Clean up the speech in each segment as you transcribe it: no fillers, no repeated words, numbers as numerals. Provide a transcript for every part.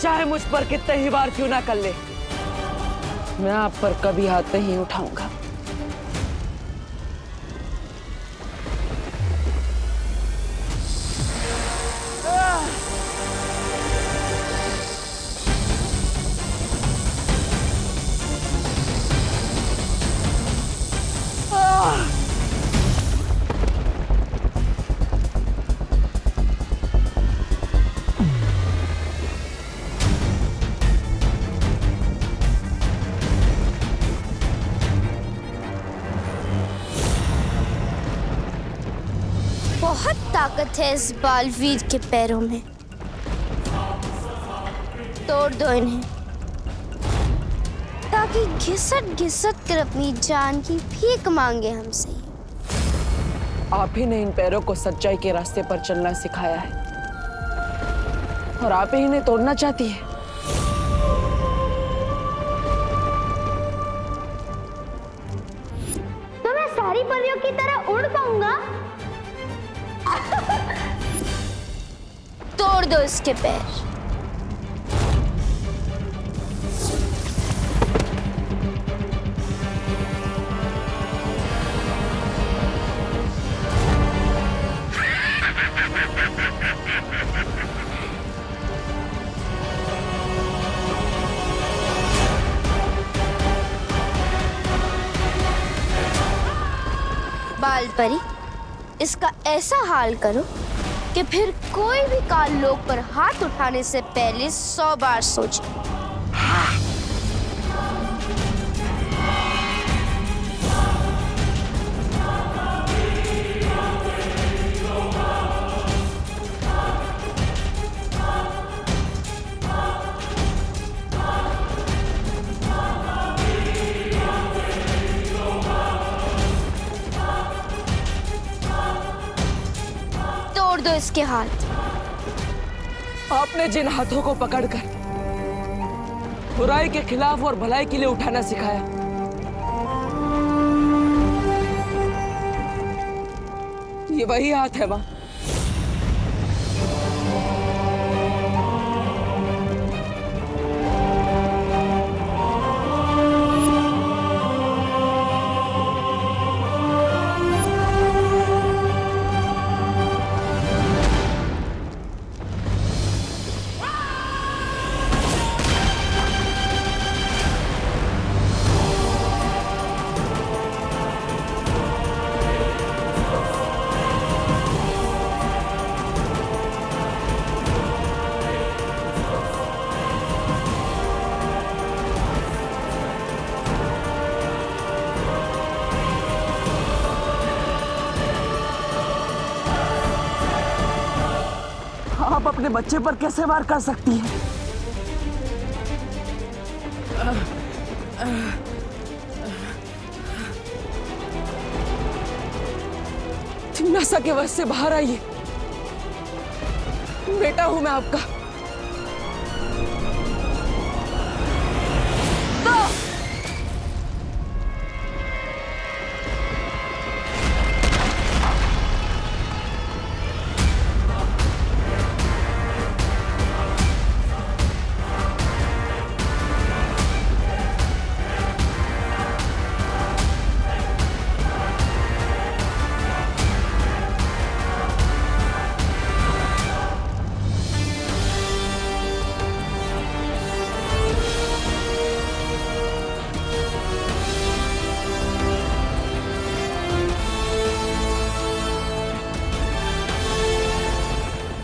चाहे मुझ पर कितने ही बार क्यों ना कर ले, मैं आप पर कभी हाथ नहीं उठाऊंगा। बहुत ताकत है इस बालवीर के पैरों में। तोड़ दो इन्हें ताकि घिसट घिसट कर अपनी जान की भीख मांगे हमसे। आप ही ने इन पैरों को सच्चाई के रास्ते पर चलना सिखाया है और आप ही इन्हें तोड़ना चाहती है। तो मैं सारी परियों की तरह उड़ पाऊंगा? तोड़ दो इसके पैर। बाल परी, इसका ऐसा हाल करो कि फिर कोई भी काल लोक पर हाथ उठाने से पहले 100 बार सोचे। तोड़ दो इसके हाथ। आपने जिन हाथों को पकड़कर बुराई के खिलाफ और भलाई के लिए उठाना सिखाया, ये वही हाथ है मां। आप अपने बच्चे पर कैसे वार कर सकती हैं? जिज्ञासा के वश से बाहर आइए। बेटा हूं मैं आपका।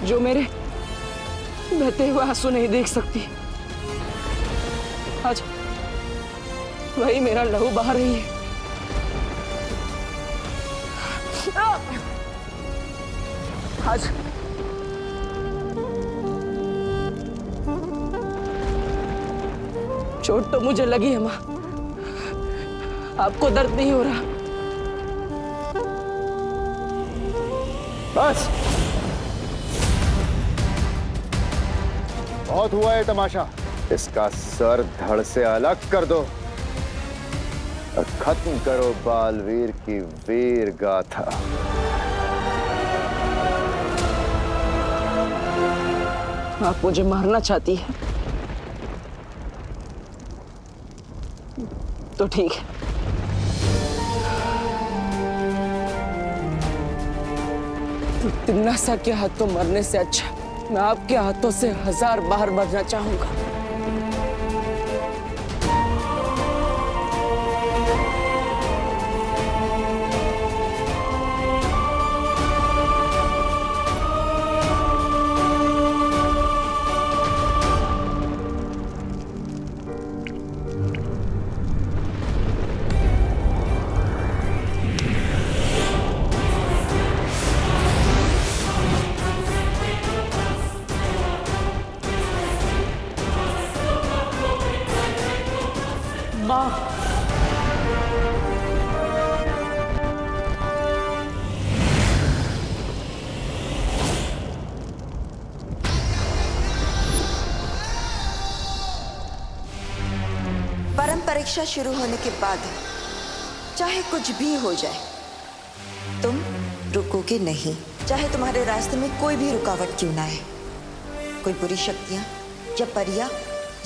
जो मेरे बहते हुए आंसू नहीं देख सकती, आज वही मेरा लहू बहा रही है। आज चोट तो मुझे लगी है मां, आपको दर्द नहीं हो रहा। बस बहुत हुआ है तमाशा। इसका सर धड़ से अलग कर दो और खत्म करो बालवीर की वीर गाथा। आप मुझे मारना चाहती है? तो ठीक है। तो तिन्नासा के हाथों मरने से अच्छा मैं आपके हाथों से 1000 बार मरना चाहूंगा। माँ, परम परीक्षा शुरू होने के बाद चाहे कुछ भी हो जाए, तुम रुकोगे नहीं, चाहे तुम्हारे रास्ते में कोई भी रुकावट क्यों ना आए, कोई बुरी शक्तियां या परियां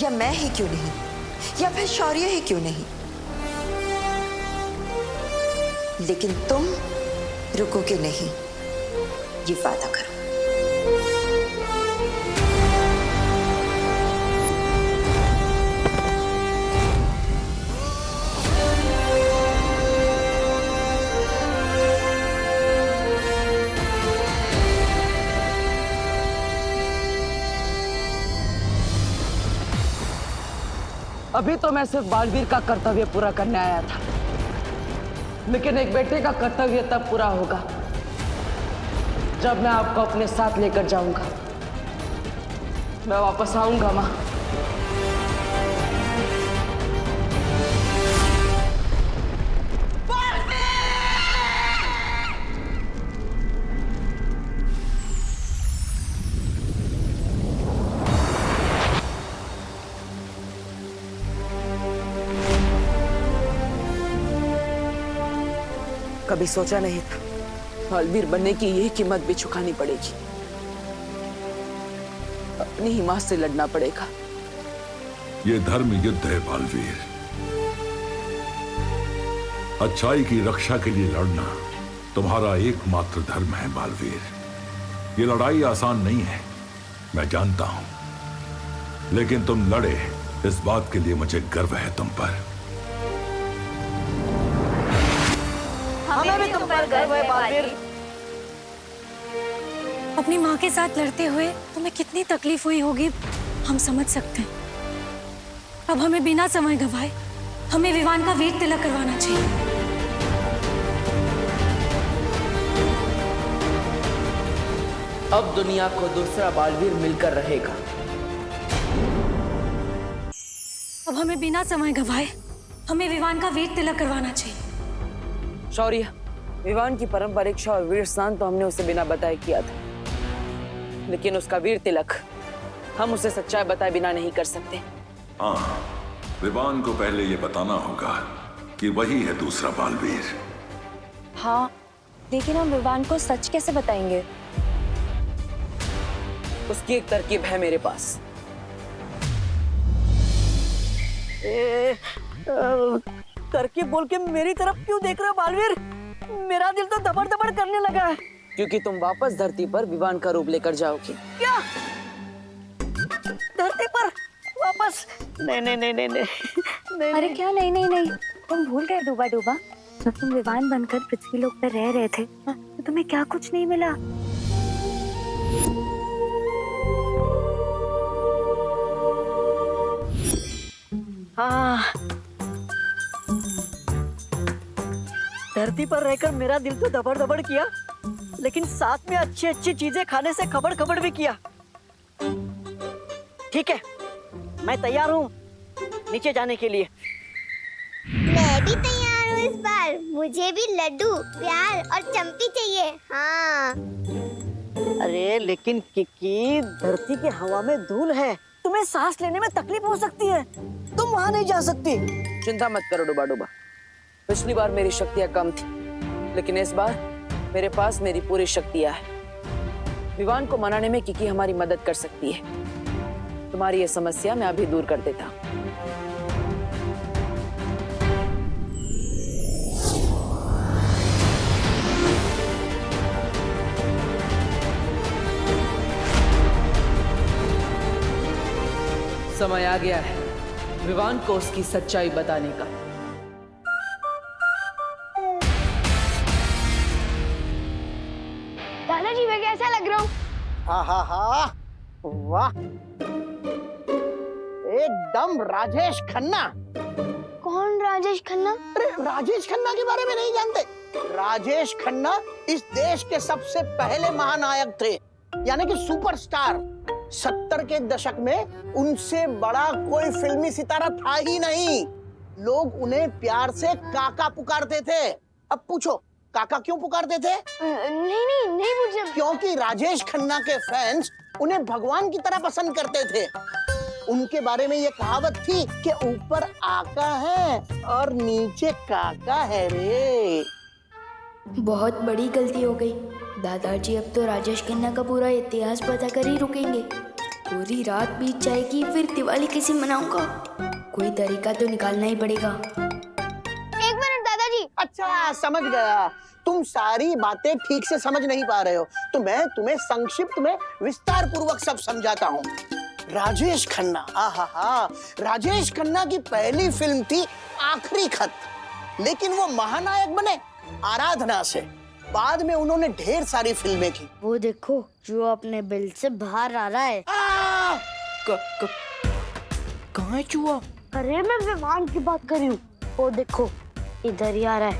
या मैं ही क्यों नहीं, या फिर शौर्य ही क्यों नहीं, लेकिन तुम रुकोगे नहीं, ये वादा करो। अभी तो मैं सिर्फ बालवीर का कर्तव्य पूरा करने आया था, लेकिन एक बेटे का कर्तव्य तब पूरा होगा जब मैं आपको अपने साथ लेकर जाऊंगा। मैं वापस आऊंगा माँ। कभी सोचा नहीं था बालवीर बनने की यही कीमत भी चुकानी पड़ेगी। अपनी ही मां से लड़ना पड़ेगा। ये धर्म युद्ध है बालवीर। अच्छाई की रक्षा के लिए लड़ना तुम्हारा एकमात्र धर्म है बालवीर। ये लड़ाई आसान नहीं है, मैं जानता हूं, लेकिन तुम लड़े, इस बात के लिए मुझे गर्व है तुम पर। हमें भी तुम पर गर्व है बालवीर। अपनी माँ के साथ लड़ते हुए तुम्हें कितनी तकलीफ हुई होगी हम समझ सकते हैं। अब हमें बिना समय गंवाए हमें विवान का वीर तिलक करवाना चाहिए। अब दुनिया को दूसरा बालवीर मिलकर रहेगा। अब हमें बिना समय गंवाए हमें विवान का वीर तिलक करवाना चाहिए। शौर्य, विवान की परम परीक्षा और वीर स्नान तो हमने उसे बिना बताए किया था, लेकिन उसका वीर तिलक हम उसे सच्चाई बताए बिना नहीं कर सकते। हाँ, विवान को पहले ये बताना होगा कि वही है दूसरा बालवीर। हाँ, लेकिन हम विवान को सच कैसे बताएंगे? उसकी एक तरकीब है मेरे पास। तरकीब बोल के मेरी तरफ क्यों देख रहे हो बालवीर? मेरा दिल तो दबड़ दबड़ करने लगा है। क्योंकि तुम वापस धरती पर विवान का रूप लेकर जाओगी। क्या? धरती पर वापस? नहीं नहीं नहीं नहीं नहीं, नहीं, अरे क्या नहीं नहीं नहीं, तुम भूल गए डूबा डूबा, जब तुम विवान बनकर पृथ्वी लोक पर रह रहे थे तो तुम्हें क्या कुछ नहीं मिला? हाँ, धरती पर रहकर मेरा दिल तो दबड़ दबड़ किया, लेकिन साथ में अच्छी अच्छी चीजें खाने से खबड़ खबड़ भी किया। ठीक है, मैं तैयार हूँ नीचे जाने के लिए। मैं भी तैयार हूँ इस बार। मुझे भी लड्डू, प्यार और चंपी चाहिए। हाँ। अरे लेकिन किकी, धरती के हवा में धूल है, तुम्हें सांस लेने में तकलीफ हो सकती है, तुम वहाँ नहीं जा सकती। चिंता मत करो डूबा डूबा। पिछली बार मेरी शक्तियां कम थी, लेकिन इस बार मेरे पास मेरी पूरी शक्तियां हैं। विवान को मनाने में किकी हमारी मदद कर सकती है। तुम्हारी ये समस्या मैं अभी दूर कर देता हूं। समय आ गया है विवान को उसकी सच्चाई बताने का। दादाजी मैं कैसा लग रहा हूँ? हा वाह, एकदम राजेश खन्ना। कौन राजेश खन्ना? अरे राजेश खन्ना के बारे में नहीं जानते? राजेश खन्ना इस देश के सबसे पहले महानायक थे, यानी कि सुपरस्टार। 70 के दशक में उनसे बड़ा कोई फिल्मी सितारा था ही नहीं। लोग उन्हें प्यार से काका पुकारते थे। अब पूछो काका क्यों पुकारते थे? नहीं पूछे। क्योंकि राजेश खन्ना के फैंस उन्हें भगवान की तरह पसंद करते थे। उनके बारे में ये कहावत थी कि ऊपर आका है और नीचे काका है रे। बहुत बड़ी गलती हो गई दादाजी। अब तो राजेश खन्ना का पूरा इतिहास पता कर ही रुकेंगे। पूरी रात बीत जाएगी, फिर दिवाली कैसे मनाऊंगा? कोई तरीका तो निकालना ही पड़ेगा। एक मिनट दादाजी। अच्छा समझ गया, तुम सारी बातें ठीक से समझ नहीं पा रहे हो, तो मैं तुम्हें संक्षिप्त में विस्तार पूर्वक सब समझाता हूँ। राजेश खन्ना, आहा, राजेश खन्ना की पहली फिल्म थी आखिरी खत, लेकिन वो महानायक बने आराधना से। बाद में उन्होंने ढेर सारी फिल्में की। वो देखो जो अपने बिल से बाहर आ रहा है। कहाँ है चूहा? अरे मैं विमान की बात कर रही हूँ। वो देखो इधर ही आ रहा है।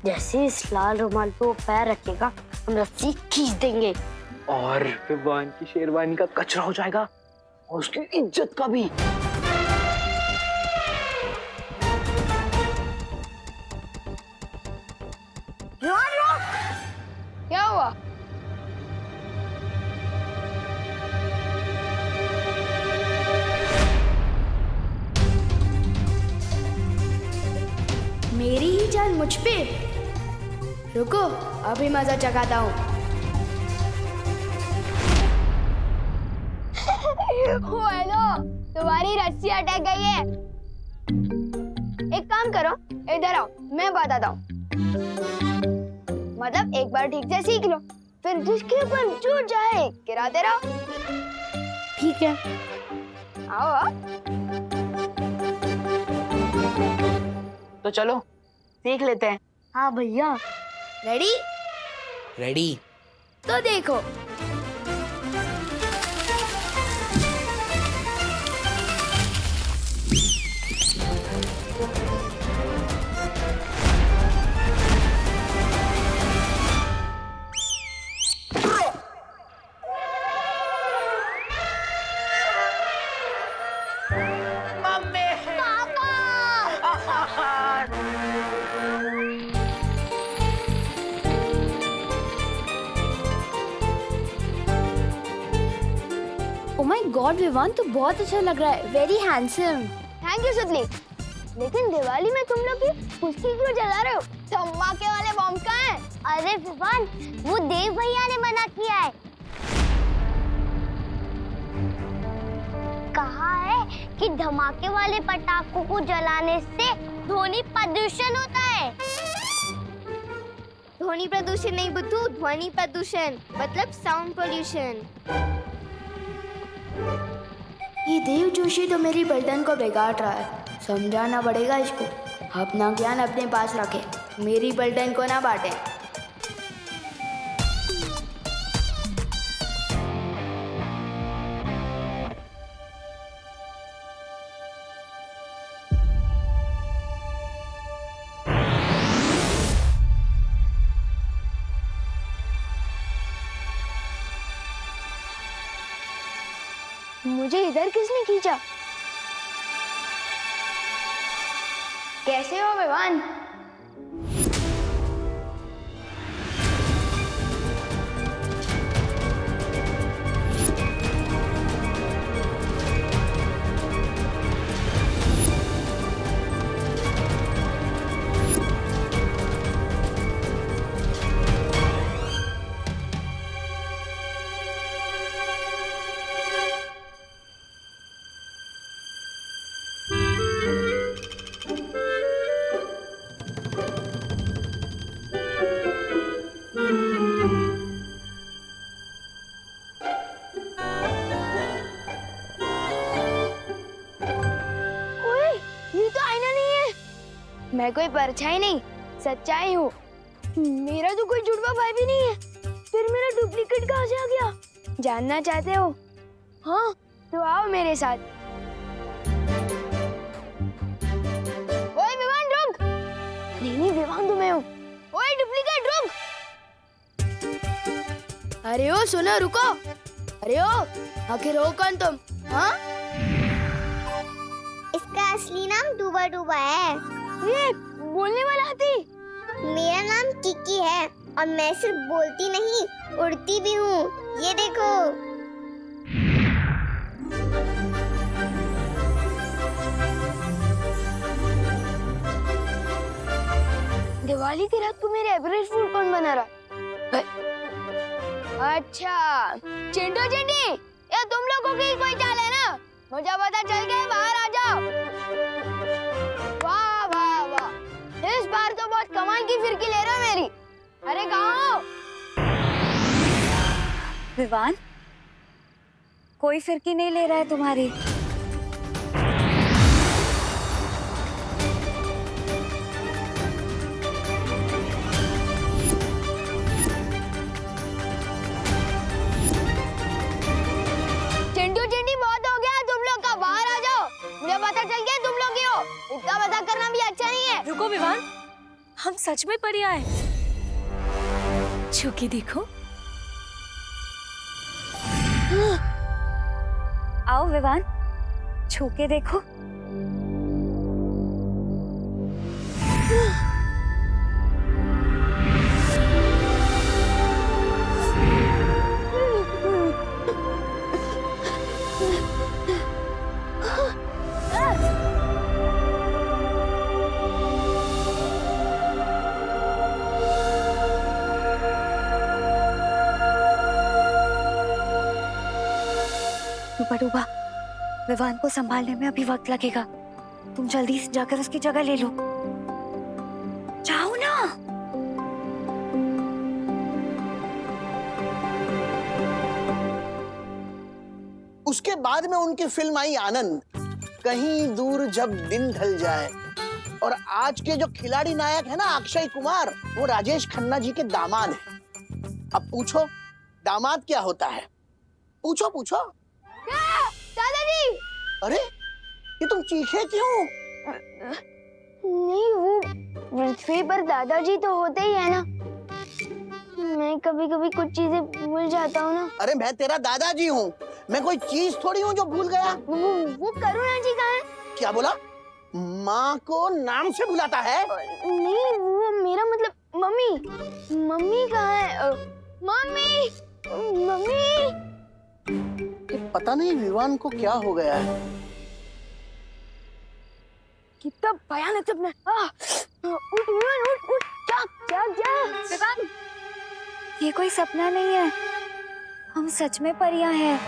जैसे इस लाल रुमाल पे वो पैर रखेगा हम रस्सी खींच देंगे और विवान की शेरवानी का कचरा हो जाएगा और उसकी इज्जत का भी। क्या हुआ? मेरी ही जान मुझ पे। रुको अभी मजा चखाता हूँ। हेलो, तुम्हारी रस्सी अटक गई है। एक काम करो, इधर आओ, मैं बताता हूँ। मतलब एक बार ठीक से सीख लो, फिर जिसके ऊपर जो जाए गिराते रहो। ठीक है आओ। तो चलो सीख लेते हैं। हाँ भैया। रेडी? रेडी। तो देखो ओ माय गॉड विवान तो बहुत अच्छा लग रहा है। Very handsome. थैंक यू सुतली। लेकिन दिवाली में तुम लोग कुश्ती क्यों जला रहे हो? धमाके वाले बॉम्ब कहाँ हैं? अरे विवान, वो देव भैया ने मना किया है। कहा है कि धमाके वाले पटाखों को जलाने से ध्वनि प्रदूषण होता है। ध्वनि प्रदूषण नहीं बुद्धू, ध्वनि प्रदूषण मतलब साउंड पोल्यूशन। ये देव जोशी तो मेरी बर्तन को बिगाड़ रहा है। समझाना पड़ेगा इसको। अपना ज्ञान अपने पास रखे, मेरी बर्तन को ना बांटे। मुझे इधर किसने खींचा? कैसे हो विवान? मैं कोई परछाई नहीं, सच्चाई हूँ। मेरा तो कोई जुड़वा भाई भी नहीं है, फिर मेरा डुप्लीकेट कहाँ से आ गया? जानना चाहते हो? हाँ, तो आओ मेरे साथ। ओए विवान रुक! नहीं विवान, तो मैं हूँ। ओए डुप्लीकेट रुक! अरे ओ सुनो, रुको। अरे ओ, आखिर हो कौन तुम? हाँ? इसका असली नाम डूबा डूबा है। ये बोलने वाला हाथी। मेरा नाम किकी है और मैं सिर्फ बोलती नहीं, उड़ती भी हूँ। ये देखो। दिवाली की रात को मेरे एवरेज फूड कौन बना रहा? अच्छा, चिंटू चिंटी, ये तुम लोगों की कोई चाल है ना? मुझे पता चल गया, बाहर आ जाओ। वाह वाह वाह, इस बार तो बहुत कमाल की फिरकी ले रहे हो मेरी। अरे कहाँ हो? विवान, कोई फिरकी नहीं ले रहा है तुम्हारी। चिंटू चिंटी, बहुत हो गया तुम लोग का, बाहर आ जाओ। मुझे पता चल गया तुम लोग ही हो। इतना मजाक करना भी अच्छा नहीं है। रुको विवान, हम सच में परियां हैं। छू के देखो। आओ विवान, छू के देखो। डूबा डूबा, विवान को संभालने में अभी वक्त लगेगा। तुम जल्दी से जाकर उसकी जगह ले लो। जाओ ना। उसके बाद में उनकी फिल्म आई आनंद, कहीं दूर जब दिन ढल जाए। और आज के जो खिलाड़ी नायक है ना अक्षय कुमार, वो राजेश खन्ना जी के दामाद हैं। अब पूछो दामाद क्या होता है? पूछो पूछो। दादाजी! अरे ये तुम चीखे क्यों? नहीं, वो पृथ्वी पर दादाजी तो होते ही है ना। मैं कभी कभी कुछ चीजें भूल जाता हूँ ना। अरे मैं तेरा दादाजी हूँ, मैं कोई चीज थोड़ी हूँ जो भूल गया। वो करुणा जी कहाँ है? क्या बोला? माँ को नाम से बुलाता है? नहीं, वो मेरा मतलब मम्मी। मम्मी कहाँ है? Mummy, mummy. पता नहीं विवान को क्या हो गया है। कितना भयानक सपना। उठ विवान, उठ उठ, जाग जाग जाग। विवान, ये कोई सपना नहीं है, हम सच में परियां हैं।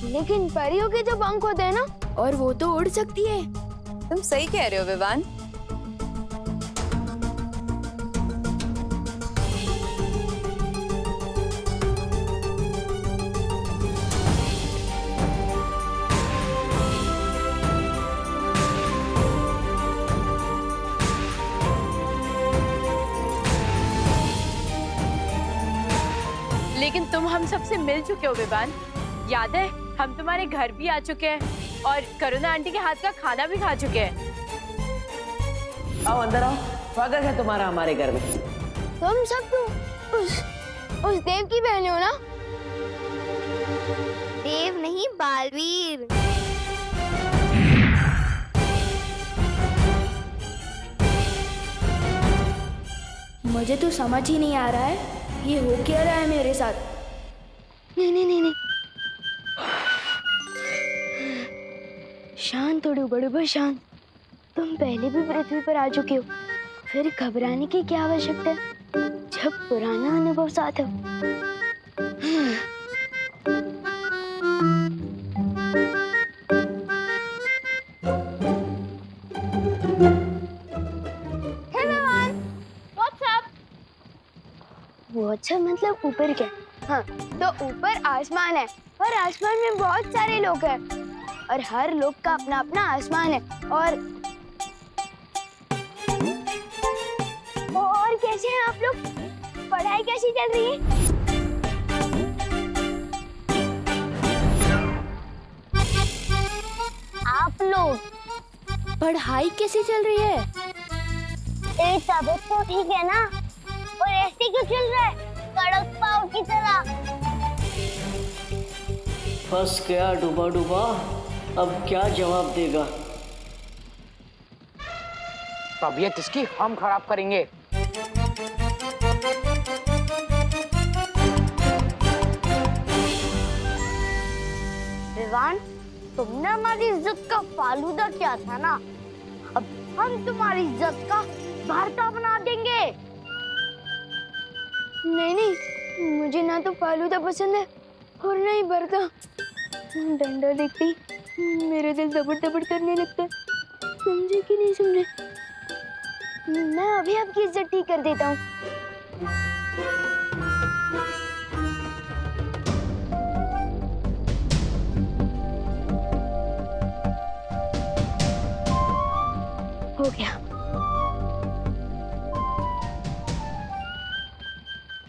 लेकिन परियों के जो पंख होते हैं ना, और वो तो उड़ सकती है। तुम सही कह रहे हो विवान। लेकिन तुम हम सबसे मिल चुके हो विवान, याद है? हम तुम्हारे घर भी आ चुके हैं और करुणा आंटी के हाथ का खाना भी खा चुके हैं। आओ अंदर आओ, स्वागत है तुम्हारा हमारे घर में। तुम सब तो उस देव की बहन हो ना? देव नहीं, बालवीर। मुझे तो समझ ही नहीं आ रहा है ये हो क्या रहा है मेरे साथ। नहीं नहीं नहीं नहीं, शांत हो डूबा डूबा, शांत। तुम पहले भी पृथ्वी पर आ चुके हो, फिर घबराने की क्या आवश्यकता है जब पुराना अनुभव साथ हो। व्हाट्सएप मतलब ऊपर क्या? हाँ, तो ऊपर आसमान है और आसमान में बहुत सारे लोग हैं और हर लोग का अपना अपना आसमान है। और कैसे हैं आप लोग? पढ़ाई कैसी चल रही है? आप लोग पढ़ाई कैसी चल रही है? तबीयत तो ठीक है ना? और ऐसे क्यों चल रहा है कड़क पाव की तरह? फंस गया डूबा डूबा, अब क्या जवाब देगा? तबीयत इसकी हम खराब करेंगे। विवान, तुमने हमारी इज्जत का फालूदा किया था ना, अब हम तुम्हारी इज्जत का भरता बना देंगे। नहीं, मुझे ना तो फालूदा पसंद है और ना ही भरता। डंडा देखते ही मेरा दिल दबड़ दबड़ करने लगता है। समझे कि नहीं समझे? मैं अभी आपकी इज्जत ठीक कर देता हूँ। हो गया,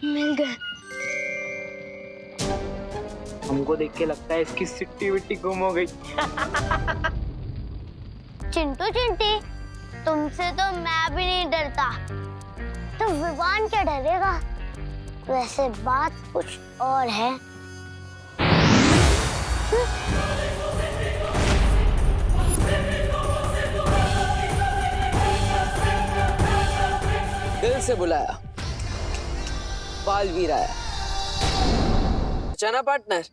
मिल गया। हमको देख के लगता है इसकी सिट्टी विट्टी गुम हो गई। चिंटू चिंटी, तुमसे तो मैं भी नहीं डरता, तो विवान क्या डरेगा? वैसे बात कुछ और है। दिल से बुलाया, बालवीर आया। चना पार्टनर।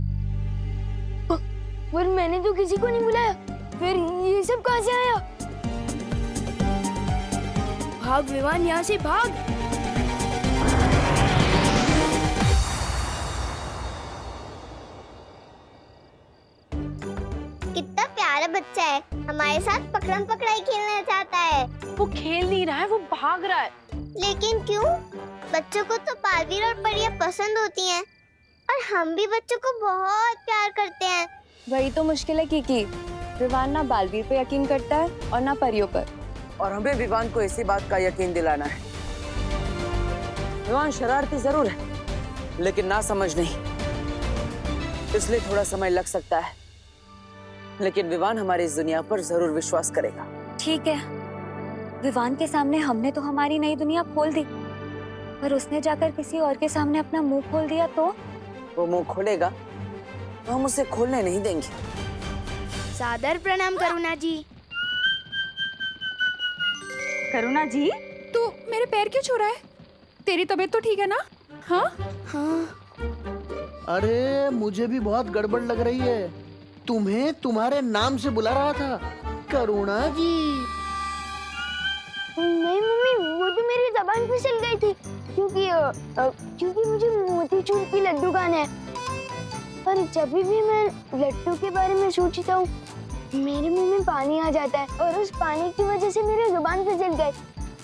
पर मैंने तो किसी को नहीं बुलाया, फिर ये सब कहाँ से आया? भाग विवान, यहाँ से भाग। कितना प्यारा बच्चा है, हमारे साथ पकड़म पकड़ाई खेलना चाहता है। वो खेल नहीं रहा है, वो भाग रहा है। लेकिन क्यों? बच्चों को तो बालवीर और परियां पसंद होती हैं और हम भी बच्चों को बहुत प्यार करते हैं। वही तो मुश्किल है कीकी, विवान ना बालवीर पे यकीन करता है और ना परियों पर। और हमें विवान को इसी बात का यकीन दिलाना है। विवान शरारती जरूर है, लेकिन ना समझ नहीं, इसलिए थोड़ा समय लग सकता है, लेकिन विवान हमारी इस दुनिया पर जरूर विश्वास करेगा। ठीक है, विवान के सामने हमने तो हमारी नई दुनिया खोल दी, पर उसने जाकर किसी और के सामने अपना मुंह खोल दिया तो? वो मुंह खोलेगा तो हम उसे खोलने नहीं देंगे। सादर प्रणाम करुणा जी। करुणा जी, तू मेरे पैर क्यों छू रहा है? तेरी तबीयत तो ठीक है ना? हाँ हाँ। अरे मुझे भी बहुत गड़बड़ लग रही है। तुम्हें तुम्हारे नाम से बुला रहा था, करुणा जी। नहीं मम्मी, वो तो मेरी जबान फिसल गई थी, क्योंकि मुझे मोतीचूर की लड्डू खाना है। पर जब भी मैं लड्डू के बारे में सोचता हूँ, मेरे मुंह में पानी आ जाता है और उस पानी की वजह से मेरी जुबान फिसल गई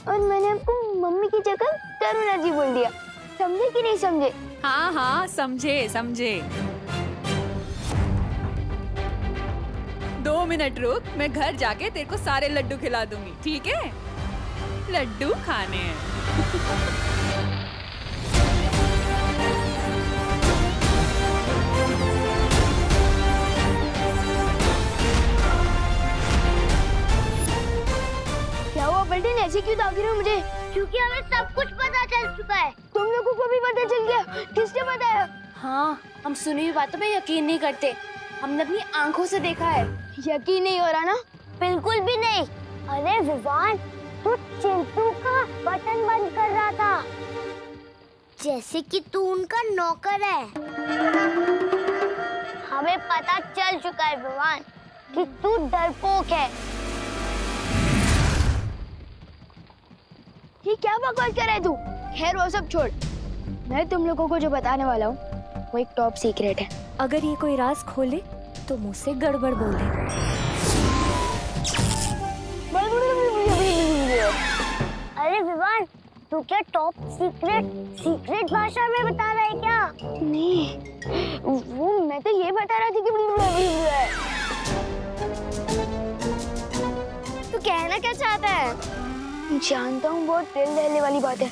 और मैंने आपको मम्मी की जगह करुणा जी बोल दिया। समझे कि नहीं समझे? हाँ हाँ, समझे समझे। 2 मिनट रुक, मैं घर जाके तेरे को सारे लड्डू खिला दूंगी, ठीक है? लड्डू खाने हैं। क्या हुआ पलटन, ऐसे क्यों ताक रहे हो मुझे? क्योंकि हमें सब कुछ पता चल चुका है। तुम लोगों को भी पता चल गया? किसने बताया? हाँ, हम सुनी हुई बातों पे यकीन नहीं करते, हमने अपनी आंखों से देखा है। यकीन नहीं हो रहा ना? बिल्कुल भी नहीं। अरे विवान, तू चिंटू का बटन बंद कर रहा था, जैसे कि तू उनका नौकर है। हमें पता चल चुका है विवान कि तू डरपोक है। ये क्या बकवास कर रहा है तू? खैर वो सब छोड़, मैं तुम लोगों को जो बताने वाला हूँ वो एक टॉप सीक्रेट है। अगर ये कोई राज खोले तो मुझसे गड़बड़ बोले। अरे विवान, तो क्या टॉप सीक्रेट भाषा में बता रहा है क्या? नहीं, वो मैं तो ये बता रहा थी कि तू कहना क्या चाहता है? जानता हूँ बहुत दिल दहलने वाली बात है,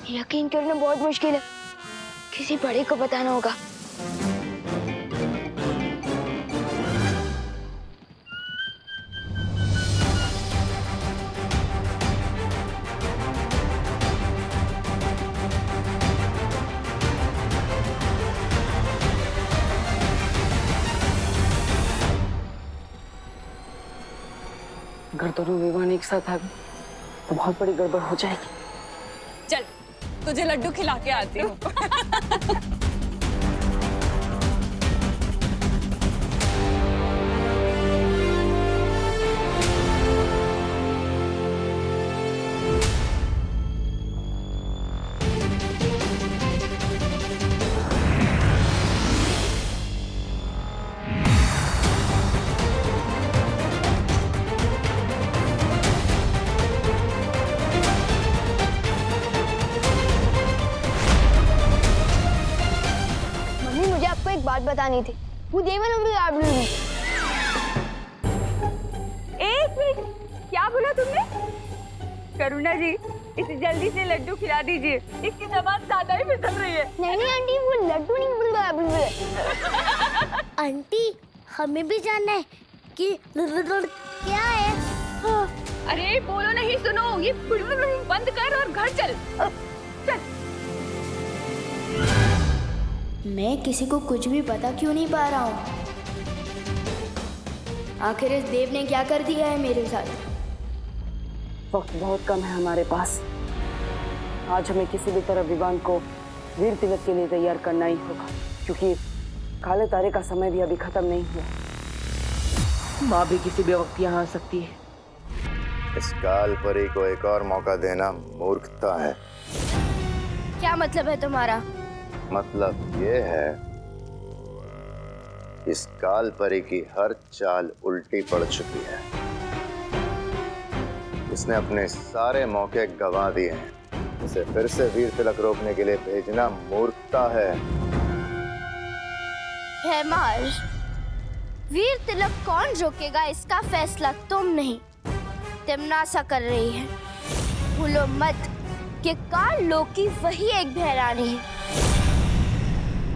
यकीन करना बहुत मुश्किल है, किसी बड़े को बताना होगा। अगर दोनों विवान एक साथ आ गए तो बहुत बड़ी गड़बड़ हो जाएगी। चल तुझे लड्डू खिला के आती हूँ। बात बतानी थी। वो देवन एक मिनट, क्या बोला तुमने? करुणा जी, इसे जल्दी से लड्डू खिला दीजिए, इसकी जबान ज्यादा ही फिसल रही है। नहीं आंटी, वो लड्डू नहीं आंटी हमें भी जानना है कि क्या है। अरे बोलो नहीं, सुनो, ये बंद कर और घर चल। चल। मैं किसी को कुछ भी पता क्यों नहीं पा रहा हूँ? आखिर इस देव ने क्या कर दिया है मेरे साथ? वक्त बहुत कम है हमारे पास। आज हमें किसी भी तरह विवान को वीर तिलक के लिए तैयार करना ही होगा, क्योंकि काले तारे का समय भी अभी खत्म नहीं हुआ। माँ भी किसी भी वक्त यहाँ आ सकती है। इस काल परी को एक और मौका देना मूर्खता है। क्या मतलब है तुम्हारा? मतलब ये है, इस काल परी की हर चाल उल्टी पड़ चुकी है। इसने अपने सारे मौके गंवा दिए हैं। इसे फिर से वीर तिलक रोकने के लिए भेजना मूर्खता है। हेमाज, वीर तिलक कौन रोकेगा इसका फैसला तुम नहीं, तिमनासा कर रही है। भूलो मत कि काल लोकी वही एक भैरानी है।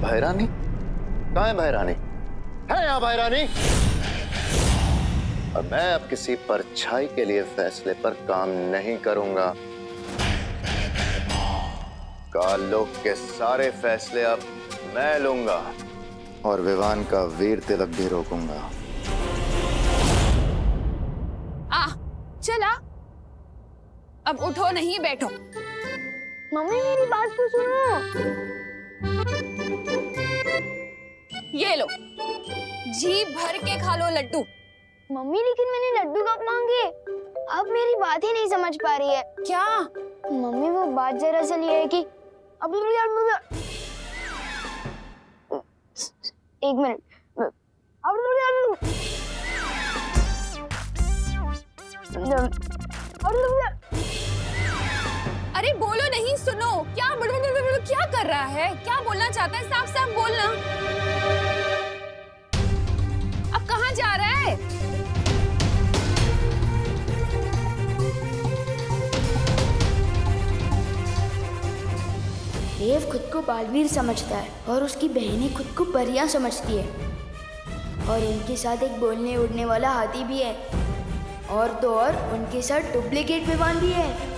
भैरानी? कहाँ है भैरानी? है यहाँ भैरानी? और मैं अब किसी परछाई के लिए फैसले पर काम नहीं करूंगा। काल लोक के सारे फैसले अब मैं लूंगा और विवान का वीर तिलक भी रोकूंगा। चला, अब उठो नहीं बैठो। मम्मी मेरी बात तो सुनो। ये लो, जी भर के खा लो लड्डू। मम्मी लेकिन मैंने लड्डू कब मांगे? आप मेरी बात ही नहीं समझ पा रही है। क्या? मम्मी वो बात जरा सी है कि अब एक मिनट। अरे बोलो नहीं, सुनो, क्या कर रहा है? क्या बोलना चाहता है? साफ साफ बोलना। अब कहाँ जा रहा है? देव खुद को बालवीर समझता है और उसकी बहनें खुद को परियां समझती है, और उनके साथ एक बोलने उड़ने वाला हाथी भी है, और तो और उनके साथ डुप्लीकेट विमान भी है।